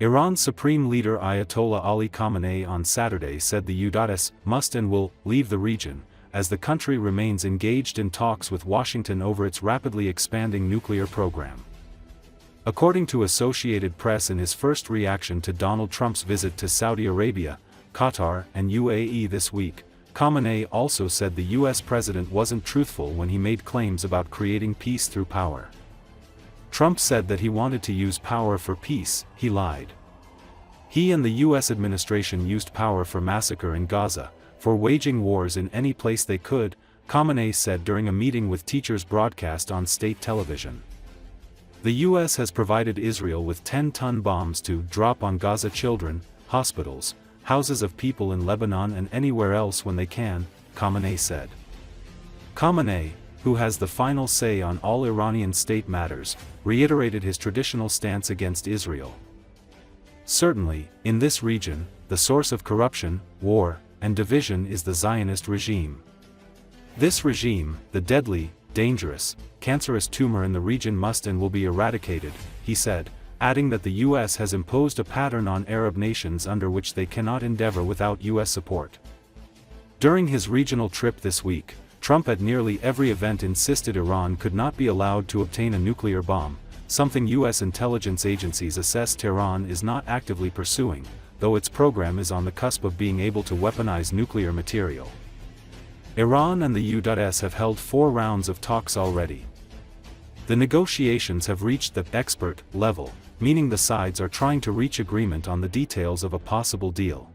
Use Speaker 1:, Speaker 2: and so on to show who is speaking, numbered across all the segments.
Speaker 1: Iran's supreme leader Ayatollah Ali Khamenei on Saturday said the U.S. must and will leave the region, as the country remains engaged in talks with Washington over its rapidly expanding nuclear program. According to Associated Press, in his first reaction to Donald Trump's visit to Saudi Arabia, Qatar and UAE this week, Khamenei also said the U.S. president wasn't truthful when he made claims about creating peace through power. Trump said that he wanted to use power for peace. He lied. He and the U.S. administration used power for massacre in Gaza, for waging wars in any place they could, Khamenei said during a meeting with teachers broadcast on state television. The U.S. has provided Israel with 10-ton bombs to drop on Gaza children, hospitals, houses of people in Lebanon and anywhere else when they can, Khamenei said. Khamenei, who has the final say on all Iranian state matters, reiterated his traditional stance against Israel. Certainly, in this region, the source of corruption, war, and division is the Zionist regime. This regime, the deadly, dangerous, cancerous tumor in the region, must and will be eradicated, he said, adding that the U.S. has imposed a pattern on Arab nations under which they cannot endeavor without U.S. support. During his regional trip this week, Trump at nearly every event insisted Iran could not be allowed to obtain a nuclear bomb, something U.S. intelligence agencies assess Tehran is not actively pursuing, though its program is on the cusp of being able to weaponize nuclear material. Iran and the U.S. have held 4 rounds of talks already. The negotiations have reached the expert level, meaning the sides are trying to reach agreement on the details of a possible deal.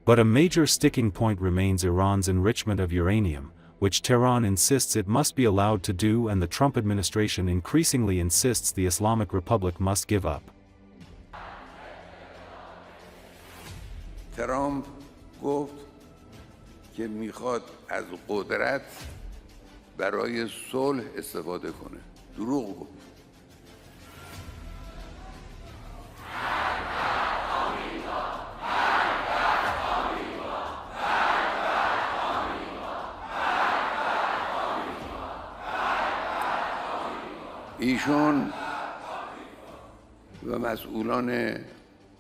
Speaker 1: But a major sticking point remains Iran's enrichment of uranium, which Tehran insists it must be allowed to do, and the Trump administration increasingly insists the Islamic Republic must give up.
Speaker 2: ترامپ گفت که میخواد از قدرت برای صلح استفاده کنه. دروغ گفت. ایشون و مسئولان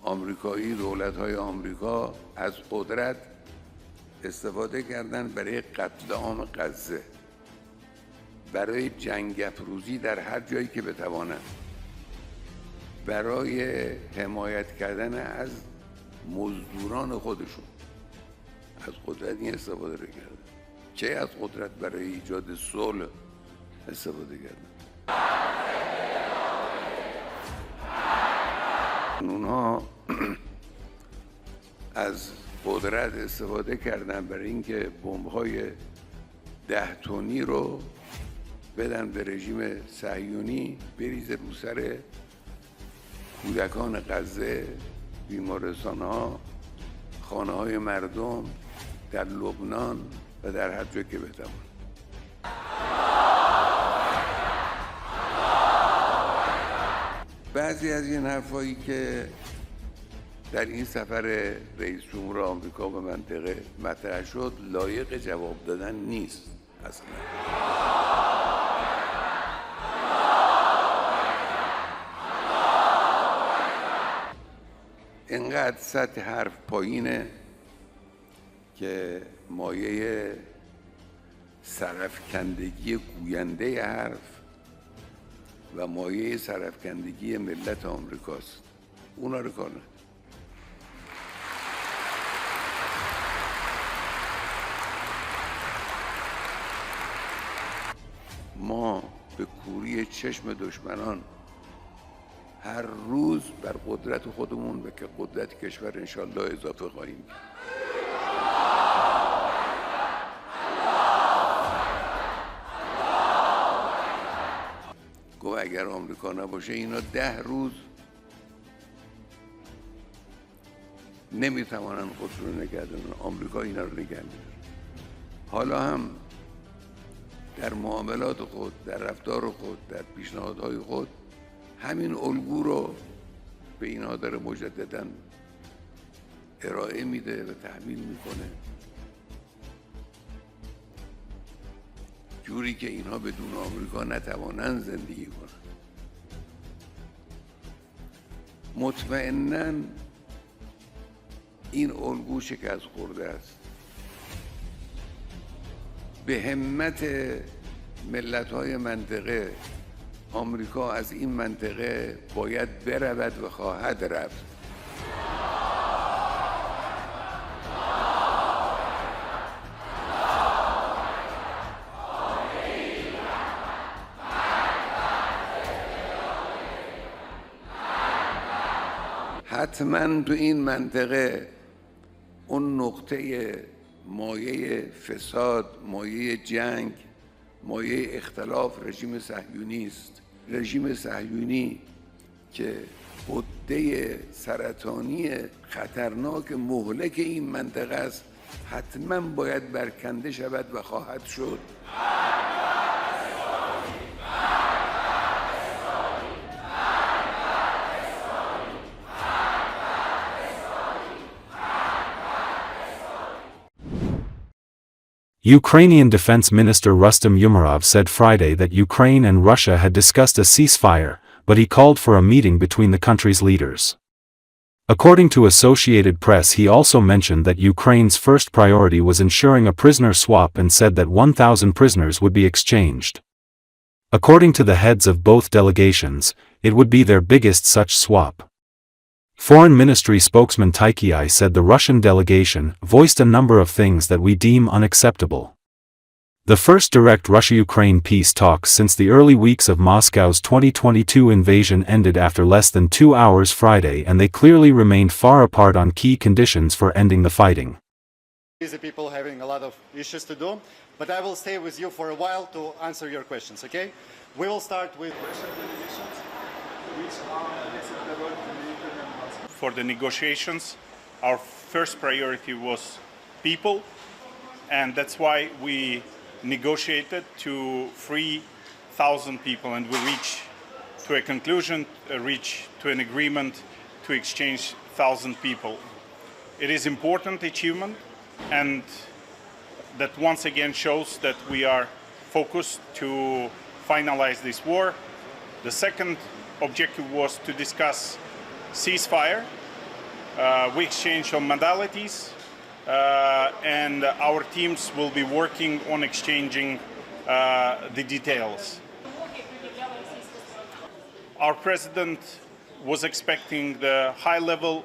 Speaker 2: آمریکایی، دولت‌های آمریکا از قدرت استفاده کردن برای قتل عام غزه، برای جنگ افروزی در هر جایی که بتوانند، برای حمایت کردن از مزدوران خودشون. از قدرت این استفاده رو کردن. چه از قدرت برای ایجاد صلح استفاده کردن. اونها از قدرت استفاده کردن برای اینکه بمب‌های 10 تنی رو بدن به رژیم صهیونی، بریزه رو سر کودکان غزه، بیمارستان‌ها، خانه‌های مردم در لبنان و در هر جا که بتوان. بعضی از این حرفایی که در این سفر رئیس جمهور آمریکا به منطقه مطرح شد لایق جواب دادن نیست اصلا. اینقدر سطح حرف پایینه که مایه سرفکندگی گوینده حرف و مایه سرفکندگی ملت آمریکاست. اونا رو کار نداره. ما به کوری چشم دشمنان هر روز بر قدرت خودمون و که قدرت کشور انشالله اضافه خواهیم کرد. گفت اگر آمریکا نباشه اینا 10 روز نمیتوانن خودشون رو نگه دارن. آمریکا اینا رو نگه می‌داره. حالا هم در معاملات خود، در رفتار خود، در پیشنهادهای خود همین الگو رو به اینا داره مجدداً ارائه میده و تحمیل میکنه، جوری که اینها بدون آمریکا نتوانند زندگی کنند. مطمئناً این الگو شکست خورده است. به همت ملت‌های منطقه آمریکا از این منطقه باید برود و خواهد رفت. حتما تو این منطقه اون نقطه مایه فساد، مایه جنگ، مایه اختلاف رژیم صهیونی است. رژیم صهیونی که غده سرطانی خطرناک مهلک این منطقه است، حتما باید برکنده شود و خواهد شد.
Speaker 1: Ukrainian Defense Minister Rustem Umerov said Friday that Ukraine and Russia had discussed a ceasefire, but he called for a meeting between the country's leaders. According to Associated Press, he also mentioned that Ukraine's first priority was ensuring a prisoner swap and said that 1,000 prisoners would be exchanged. According to the heads of both delegations, it would be their biggest such swap. Foreign Ministry spokesman Tykei said the Russian delegation voiced a number of things that we deem unacceptable. The first direct Russia-Ukraine peace talks since the early weeks of Moscow's 2022 invasion ended after less than 2 hours Friday, and they clearly remained far apart on key conditions for ending the fighting.
Speaker 3: The people having a lot of issues to do, but I will stay with you for a while to answer your questions, okay? We will start with Russian delegations, which are unacceptable to the Ukrainian.
Speaker 4: For the negotiations, our first priority was people, and that's why we negotiated to free 1,000 people, and we reached to a conclusion, reached to an agreement to exchange 1,000 people. It is important achievement, and that once again shows that we are focused to finalize this war. The second objective was to discuss ceasefire. We exchanged on modalities, and our teams will be working on exchanging the details. Our president was expecting the high-level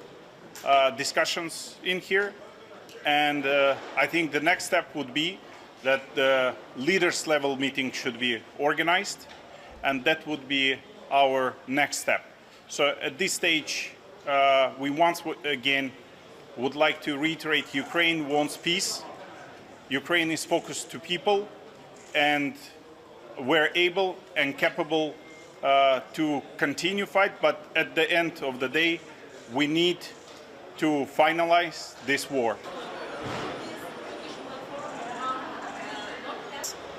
Speaker 4: discussions in here, and I think the next step would be that the leaders level meeting should be organized, and that would be our next step. So at this stage, we once again would like to reiterate Ukraine wants peace. Ukraine is focused to people, and we're able and capable to continue fight, but at the end of the day, we need to finalize this war.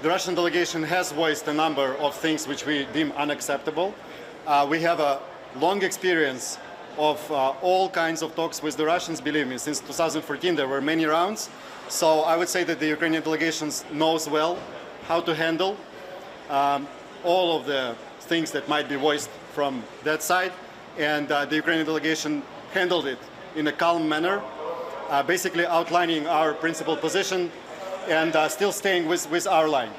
Speaker 3: The Russian delegation has voiced a number of things which we deem unacceptable. We have a long experience of all kinds of talks with the Russians. Believe me, since 2014 there were many rounds. So I would say that the Ukrainian delegation knows well how to handle all of the things that might be voiced from that side. And the Ukrainian delegation handled it in a calm manner, basically outlining our principal position and still staying with our line.